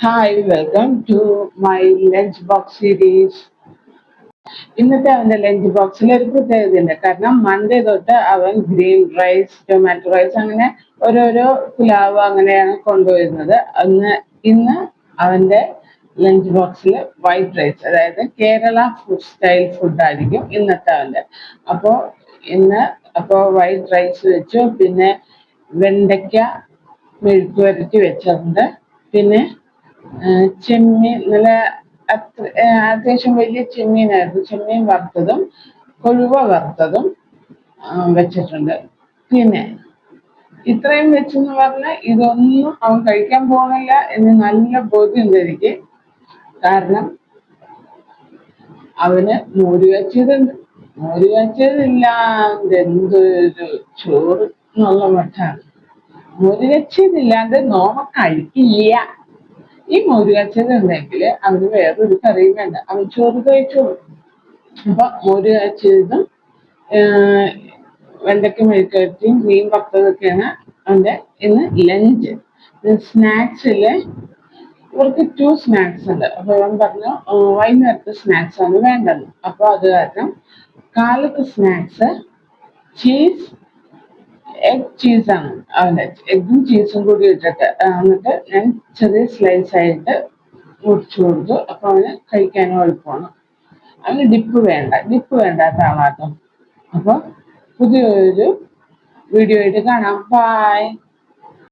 Hi, welcome to my lunchbox series. ഇന്നത്തെ അവന്റെ lunch ബോക്സിൽ ഒരു പ്രത്യേകതയുണ്ട്. കാരണം മൺഡേ തൊട്ട് അവൻ ഗ്രീൻ റൈസ്, ടൊമാറ്റോ റൈസ് അങ്ങനെ ഓരോരോ പുലാവ് അങ്ങനെയാണ് കൊണ്ടുവരുന്നത്. ഇന്ന് അവന്റെ ലഞ്ച് ബോക്സിൽ വൈറ്റ് റൈസ്, അതായത് കേരള ഫുഡ് സ്റ്റൈൽ ഫുഡായിരിക്കും ഇന്നത്തെ അവന്റെ. അപ്പോൾ ഇന്ന് വൈറ്റ് റൈസ് വെച്ചു, പിന്നെ വെണ്ടയ്ക്ക മെഴുക്ക് വരട്ടി വെച്ചിട്ടുണ്ട്, പിന്നെ ചെമ്മീൻ നല്ല അത്യാവശ്യം വലിയ ചെമ്മീനായിരുന്നു. ചെമ്മീൻ വറുത്തതും കൊഴുവ വറുത്തതും വെച്ചിട്ടുണ്ട്. പിന്നെ ഇത്രയും വെച്ചെന്ന് പറഞ്ഞാൽ ഇതൊന്നും അവൻ കഴിക്കാൻ പോകുന്നില്ല എന്ന് നല്ല ബോധ്യമുണ്ട് എനിക്ക്. കാരണം അവന് മോര് കാച്ചിയതുണ്ട്. മോര് കാച്ചിയതില്ലാണ്ട് എന്തൊരു ചോറ് എന്നുള്ള മട്ടാണ്. മോര് കാച്ചിയതില്ലാണ്ട് നോമ കഴിക്കില്ല. ഈ മോര് കാച്ചിയത് ഉണ്ടെങ്കിൽ അവന് വേറൊരു കറിയും വേണ്ട, അവൻ ചോറ് കഴിച്ചോളും. അപ്പൊ മോര് കാച്ചിയതും വെണ്ടയ്ക്ക മെഴുക്കുവരട്ടിയും മീൻ വറുത്തതൊക്കെയാണ് അവന്റെ ഇന്ന് ലഞ്ച്. സ്നാക്സില് ഇവർക്ക് 2 സ്നാക്സ് ഉണ്ട്. അപ്പൊ അവൻ പറഞ്ഞു വൈകുന്നേരത്തെ സ്നാക്സ് ആണ് വേണ്ടത്. അപ്പൊ അത് കാരണം കാലത്ത് സ്നാക്സ് ചീസ് എഗ് ചീസാണ് അവൻ്റെ. എഗ്ഗും ചീസും കൂടി ഇട്ടിട്ട് എന്നിട്ട് ഞാൻ ചെറിയ സ്ലൈസ് ആയിട്ട് മുറിച്ചു കൊടുത്തു. അപ്പൊ അവന് കഴിക്കാനും എളുപ്പമാണ്. അവന് ഡിപ്പ് വേണ്ടാത്ത ആളാട്ടോ. അപ്പൊ പുതിയൊരു വീഡിയോ ആയിട്ട് കാണാം. ബൈ.